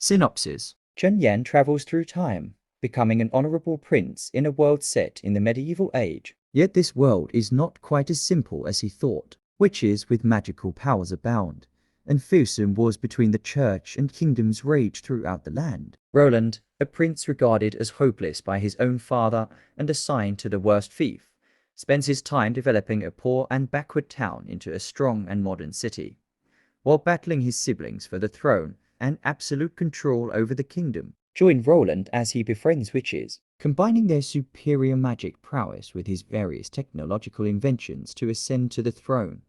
Synopsis. Chen Yan travels through time, becoming an honorable prince in a world set in the medieval age. Yet this world is not quite as simple as he thought. Witches with magical powers abound, and fearsome wars between the church and kingdoms rage throughout the land. Roland, a prince regarded as hopeless by his own father and assigned to the worst fief, spends his time developing a poor and backward town into a strong and modern city, while battling his siblings for the throne and absolute control over the kingdom. Join Roland as he befriends witches, combining their superior magic prowess with his various technological inventions to ascend to the throne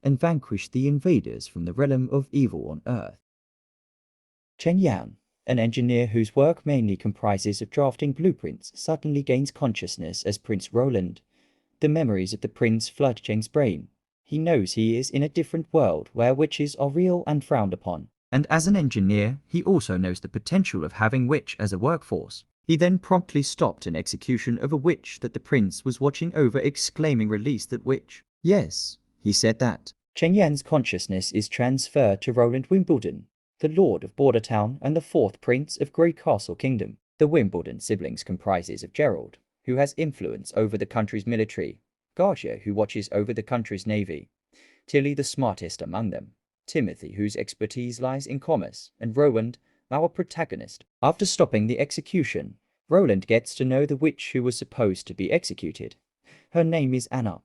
and vanquish the invaders from the realm of evil on Earth. Chen Yan, an engineer whose work mainly comprises of drafting blueprints, suddenly gains consciousness as Prince Roland. The memories of the prince flood Cheng's brain. He knows he is in a different world where witches are real and frowned upon. And as an engineer, he also knows the potential of having witch as a workforce. He then promptly stopped an execution of a witch that the prince was watching over, exclaiming, "Release that witch." Yes, he said that. Cheng Yan's consciousness is transferred to Roland Wimbledon, the Lord of Bordertown and the fourth Prince of Grey Castle Kingdom. The Wimbledon siblings comprises of Gerald, who has influence over the country's military, Garcia, who watches over the country's navy, Tilly, the smartest among them, Timothy, whose expertise lies in commerce, and Roland, our protagonist. After stopping the execution, Roland gets to know the witch who was supposed to be executed. Her name is Anna,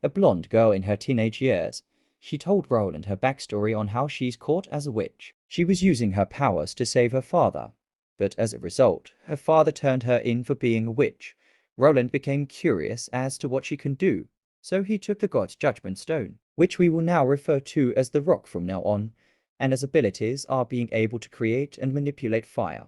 a blonde girl in her teenage years. She told Roland her backstory on how she's caught as a witch. She was using her powers to save her father, but as a result, her father turned her in for being a witch. Roland became curious as to what she can do, so he took the god's judgment stone, which we will now refer to as the rock from now on, and his abilities are being able to create and manipulate fire.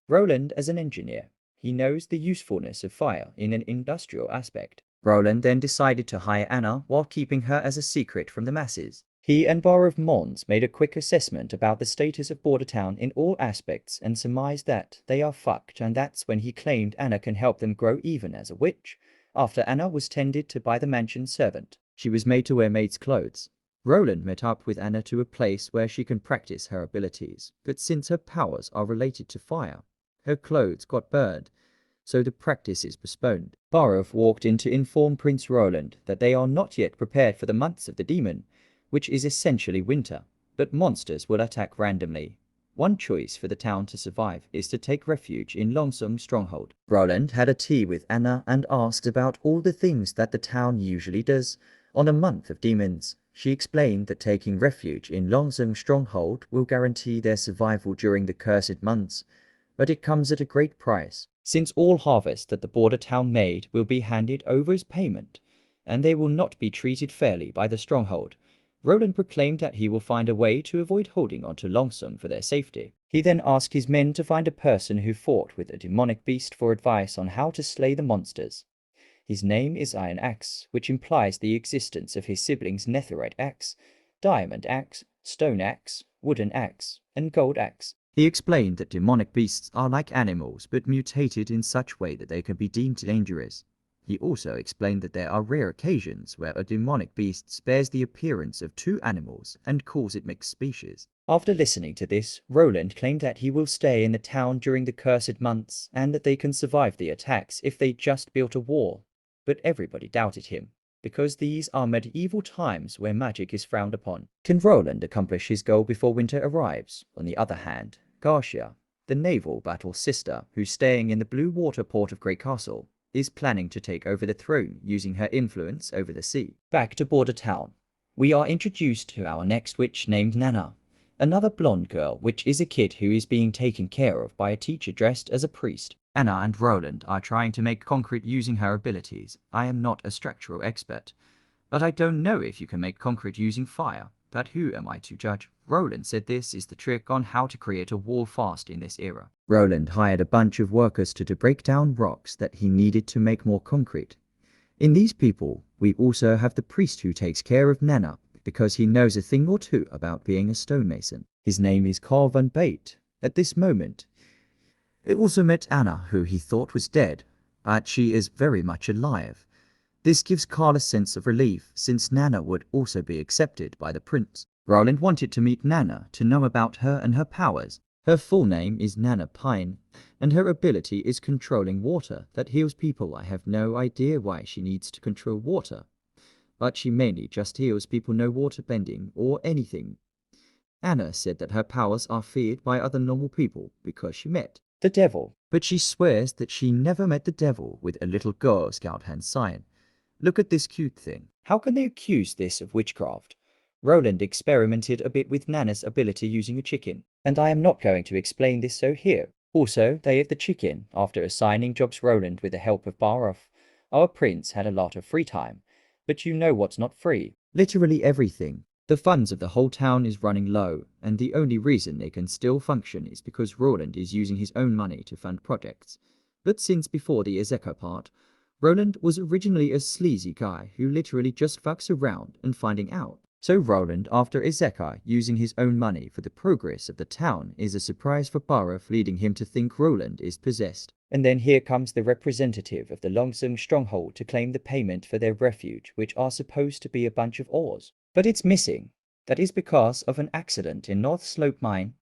Roland, as an engineer, he knows the usefulness of fire in an industrial aspect. Roland then decided to hire Anna while keeping her as a secret from the masses. He and Bar of Mons made a quick assessment about the status of Bordertown in all aspects and surmised that they are fucked, and that's when he claimed Anna can help them grow even as a witch. After Anna was tended to by the mansion servant, she was made to wear maid's clothes. Roland met up with Anna to a place where she can practice her abilities, but since her powers are related to fire, her clothes got burned, so the practice is postponed. Barov walked in to inform Prince Roland that they are not yet prepared for the months of the demon, which is essentially winter, but monsters will attack randomly. One choice for the town to survive is to take refuge in Longsong Stronghold. Roland had a tea with Anna and asked about all the things that the town usually does on a month of demons. She explained that taking refuge in Longsong Stronghold will guarantee their survival during the cursed months, but it comes at a great price, since all harvest that the border town made will be handed over as payment, and they will not be treated fairly by the stronghold. Roland proclaimed that he will find a way to avoid holding on to Longsong for their safety. He then asked his men to find a person who fought with a demonic beast for advice on how to slay the monsters. His name is Iron Axe, which implies the existence of his siblings Netherite Axe, Diamond Axe, Stone Axe, Wooden Axe, and Gold Axe. He explained that demonic beasts are like animals but mutated in such way that they can be deemed dangerous. He also explained that there are rare occasions where a demonic beast bears the appearance of two animals and calls it mixed species. After listening to this, Roland claimed that he will stay in the town during the cursed months and that they can survive the attacks if they just built a wall. But everybody doubted him, because these are medieval times where magic is frowned upon. Can Roland accomplish his goal before winter arrives? On the other hand, Garcia, the naval battle sister who's staying in the blue water port of Grey Castle, is planning to take over the throne using her influence over the sea. Back to Border Town, we are introduced to our next witch named Nana, another blonde girl, which is a kid who is being taken care of by a teacher dressed as a priest. Anna and Roland are trying to make concrete using her abilities. I am not a structural expert, but I don't know if you can make concrete using fire. But who am I to judge? Roland said this is the trick on how to create a wall fast in this era. Roland hired a bunch of workers to break down rocks that he needed to make more concrete. In these people, we also have the priest who takes care of Nana, because he knows a thing or two about being a stonemason. His name is Carl van Bait. At this moment, he also met Anna, who he thought was dead, but she is very much alive. This gives Carl a sense of relief, since Nana would also be accepted by the prince. Roland wanted to meet Nana to know about her and her powers. Her full name is Nana Pine, and her ability is controlling water that heals people. I have no idea why she needs to control water, but she mainly just heals people, no water bending or anything. Anna said that her powers are feared by other normal people because she met the devil, but she swears that she never met the devil with a little Girl Scout hand sign. Look at this cute thing. How can they accuse this of witchcraft? Roland experimented a bit with Nana's ability using a chicken, and I am not going to explain this so here. Also, they ate the chicken after assigning jobs Roland with the help of Baroff. Our prince had a lot of free time, but you know what's not free? Literally everything. The funds of the whole town is running low, and the only reason they can still function is because Roland is using his own money to fund projects. But since before the Ezeka part, Roland was originally a sleazy guy who literally just fucks around and finding out. So Roland, after Ezeka using his own money for the progress of the town, is a surprise for Baroff, leading him to think Roland is possessed. And then here comes the representative of the Longsung stronghold to claim the payment for their refuge, which are supposed to be a bunch of ores. But it's missing. That is because of an accident in North Slope Mine.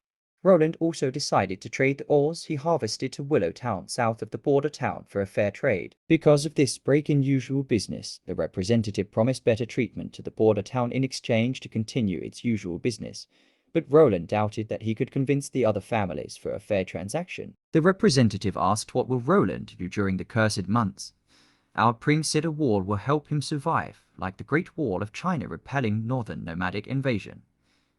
Roland also decided to trade the ores he harvested to Willow Town south of the border town for a fair trade. Because of this break in usual business, the representative promised better treatment to the border town in exchange to continue its usual business. But Roland doubted that he could convince the other families for a fair transaction. The representative asked what will Roland do during the cursed months. Our prince said a wall will help him survive, like the Great Wall of China repelling northern nomadic invasion.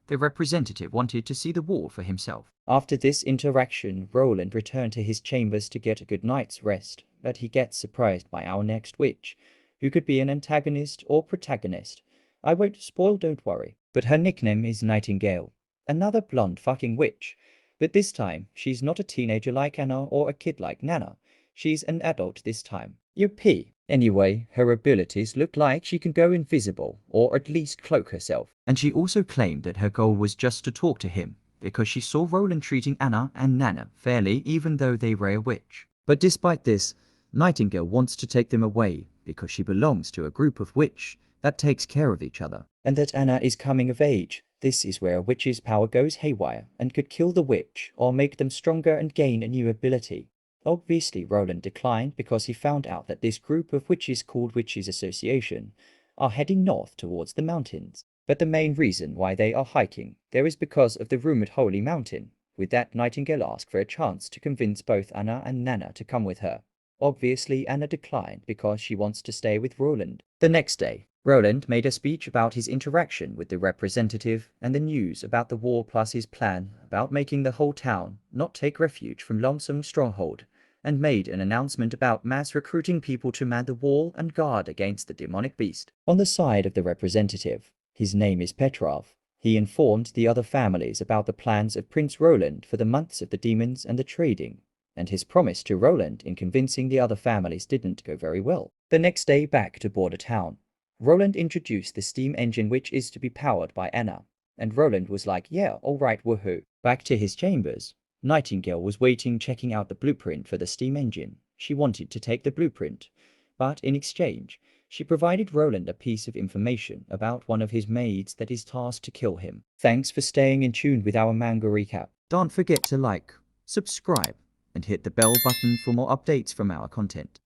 The representative wanted to see the wall for himself. After this interaction, Roland returned to his chambers to get a good night's rest, but he gets surprised by our next witch, who could be an antagonist or protagonist. I won't spoil, don't worry. But her nickname is Nightingale, another blonde fucking witch. But this time, she's not a teenager like Anna or a kid like Nana. She's an adult this time. Yuppie. Anyway, her abilities look like she can go invisible, or at least cloak herself. And she also claimed that her goal was just to talk to him, because she saw Roland treating Anna and Nana fairly even though they were a witch. But despite this, Nightingale wants to take them away, because she belongs to a group of witch that takes care of each other. And that Anna is coming of age. This is where a witch's power goes haywire, and could kill the witch, or make them stronger and gain a new ability. Obviously, Roland declined because he found out that this group of witches called Witches Association are heading north towards the mountains. But the main reason why they are hiking there is because of the rumored Holy Mountain. With that, Nightingale asked for a chance to convince both Anna and Nana to come with her. Obviously, Anna declined because she wants to stay with Roland. The next day, Roland made a speech about his interaction with the representative and the news about the war plus his plan about making the whole town not take refuge from Longsung Stronghold, and made an announcement about mass recruiting people to man the wall and guard against the demonic beast. On the side of the representative, his name is Petrov, he informed the other families about the plans of Prince Roland for the months of the demons and the trading, and his promise to Roland in convincing the other families didn't go very well. The next day back to Border Town, Roland introduced the steam engine which is to be powered by Anna, and Roland was like, yeah, alright, woohoo. Back to his chambers, Nightingale was waiting, checking out the blueprint for the steam engine. She wanted to take the blueprint, but in exchange, she provided Roland a piece of information about one of his maids that is tasked to kill him. Thanks for staying in tune with our manga recap. Don't forget to like, subscribe, and hit the bell button for more updates from our content.